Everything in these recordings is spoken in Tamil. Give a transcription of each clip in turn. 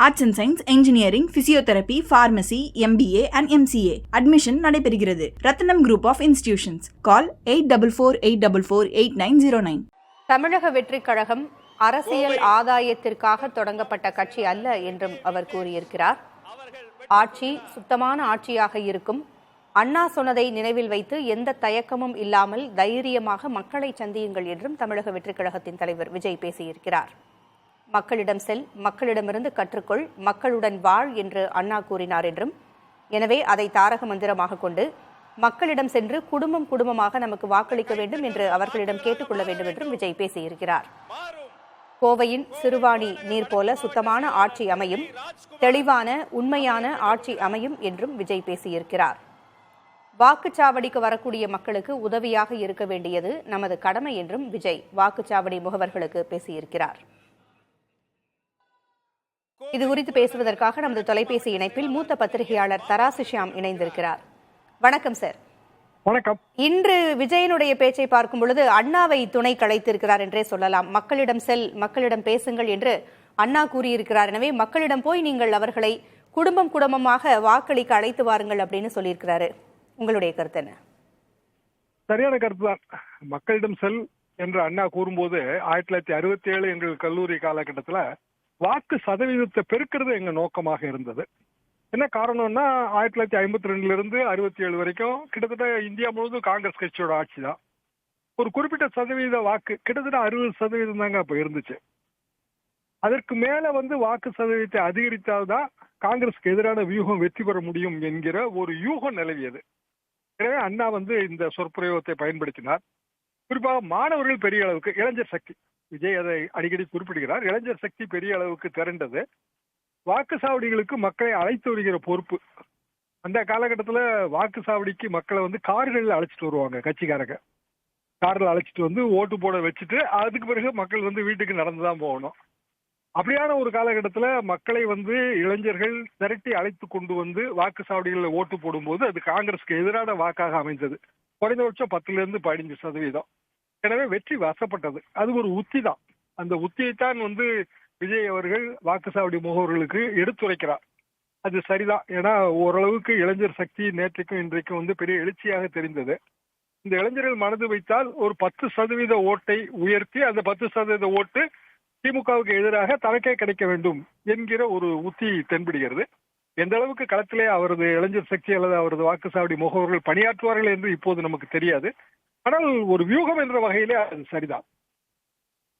Arts and science, engineering, physiotherapy, pharmacy, MBA and MCA admission நடைபெறுகிறது. ரத்னம் குரூப் ஆஃப் இன்ஸ்டிடியூஷன்ஸ். கால் 8444848909. தமிழக வெற்றிக் கழகம் அரசியல் ஆதாயத்திற்காக தொடங்கப்பட்ட கட்சி அல்ல என்றும் அவர் கூறியிருக்கிறார். ஆட்சி சுத்தமான ஆட்சியாக இருக்கும். அண்ணா சொன்னதை நினைவில் வைத்து எந்த தயக்கமும் இல்லாமல் தைரியமாக மக்களை சந்தியுங்கள் என்றும் தமிழக வெற்றிக் கழகத்தின் தலைவர் விஜய் பேசியிருக்கிறார். மக்களிடம் செல், மக்களிடமிருந்து கற்றுக்கொள், மக்களுடன் வாழ் என்று அண்ணா கூறினார் என்றும், எனவே அதை தாரக மந்திரமாக கொண்டு மக்களிடம் சென்று குடும்பம் குடும்பமாக நமக்கு வாக்களிக்க வேண்டும் என்று அவர்களிடம் கேட்டுக்கொள்ள வேண்டும் என்றும் விஜய் பேசியிருக்கிறார். கோவையின் சிறுவாணி நீர் போல சுத்தமான ஆட்சி அமையும், தெளிவான உண்மையான ஆட்சி அமையும் என்றும் விஜய் பேசியிருக்கிறார். வாக்குச்சாவடிக்கு வரக்கூடிய மக்களுக்கு உதவியாக இருக்க வேண்டியது நமது கடமை என்றும் விஜய் வாக்குச்சாவடி முகவர்களுக்கு பேசியிருக்கிறார். இது குறித்து பேசுவதற்காக நமது தொலைபேசி இணைப்பில் மூத்த பத்திரிகையாளர் தராசு ஷியாம் இணைந்திருக்கிறார். வணக்கம் சார். வணக்கம். இன்று விஜயனுடைய பேச்சை பார்க்கும் பொழுது அண்ணாவை துணை கலைத்திருக்கிறார் என்றே சொல்லலாம். மக்களிடம் செல், மக்களிடம் பேசுங்கள் என்று அண்ணா கூறியிருக்கிறார். எனவே மக்களிடம் போய் நீங்கள் அவர்களை குடும்பம் குடும்பமாக வாக்களிக்க அழைத்து வாருங்கள் அப்படின்னு சொல்லியிருக்கிறாரு. உங்களுடைய கருத்து என்ன? சரியான கருத்து தான். மக்களிடம் செல் என்று அண்ணா கூறும்போது 1967 எங்கள் கல்லூரி காலகட்டத்தில் வாக்கு சதவீதத்தை பெருக்கிறது எங்க நோக்கமாக இருந்தது. என்ன காரணம்னா 1952 இருந்து 67 வரைக்கும் கிட்டத்தட்ட இந்தியா முழுவதும் காங்கிரஸ் கட்சியோட ஆட்சி தான். ஒரு குறிப்பிட்ட சதவீத வாக்கு கிட்டத்தட்ட 60% தாங்க அப்ப இருந்துச்சு. அதற்கு மேல வாக்கு சதவீதத்தை அதிகரித்தால்தான் காங்கிரஸ்க்கு எதிரான வியூகம் வெற்றி பெற முடியும் என்கிற ஒரு யூகம் நிலவியது. எனவே அண்ணா இந்த சொற்பிரயோகத்தை பயன்படுத்தினார். குறிப்பாக மாணவர்கள் பெரிய அளவுக்கு, இளைஞர் சக்தி, விஜய் அதை அடிக்கடி குறிப்பிடுகிறார், இளைஞர் சக்தி பெரிய அளவுக்கு திரண்டது. வாக்குச்சாவடிகளுக்கு மக்களை அழைத்து வருகிற பொறுப்பு. அந்த காலகட்டத்தில் வாக்குச்சாவடிக்கு மக்களை கார்களில் அழைச்சிட்டு வருவாங்க கட்சிக்காரங்க. காரில் அழைச்சிட்டு ஓட்டு போட வச்சுட்டு அதுக்கு பிறகு மக்கள் வீட்டுக்கு நடந்துதான் போகணும். அப்படியான ஒரு காலகட்டத்தில் மக்களை இளைஞர்கள் திரட்டி அழைத்து கொண்டு வாக்குச்சாவடிகளில் ஓட்டு போடும்போது அது காங்கிரஸ்க்கு எதிரான வாக்காக அமைந்தது. குறைந்தபட்சம் 10% எனவே வெற்றி வசப்பட்டது. அது ஒரு உத்தி தான். அந்த உத்தியைத்தான் விஜய் அவர்கள் வாக்குச்சாவடி முகவர்களுக்கு எடுத்துரைக்கிறார். அது சரிதான். ஏன்னா ஓரளவுக்கு இளைஞர் சக்தி நேற்றைக்கும் இன்றைக்கும் பெரிய எழுச்சியாக தெரிந்தது. இந்த இளைஞர்கள் மனது வைத்தால் ஒரு 10% ஓட்டை உயர்த்தி அந்த 10% ஓட்டு திமுகவுக்கு எதிராக தனக்கே கிடைக்க வேண்டும் என்கிற ஒரு உத்தி தென்படுகிறது. எந்த அளவுக்கு களத்திலே அவரது இளைஞர் சக்தி அல்லது அவரது வாக்குச்சாவடி முகவர்கள் பணியாற்றுவார்கள் என்று இப்போது நமக்கு தெரியாது. ஆனால் ஒரு வியூகம் என்ற வகையிலே அது சரிதான்.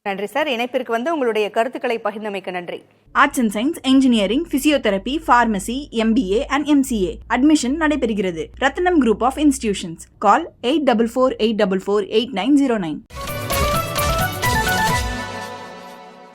நன்றி சார். இணைப்பிற்கு உங்களுடைய கருத்துக்களை பகிர்ந்தமைக்க நன்றி. Arts and science, engineering, physiotherapy, pharmacy, MBA and MCA admission நடைபெறுகிறது. ரத்னம் குரூப் ஆஃப் இன்ஸ்டிடியூஷன்ஸ். கால் 8444848909.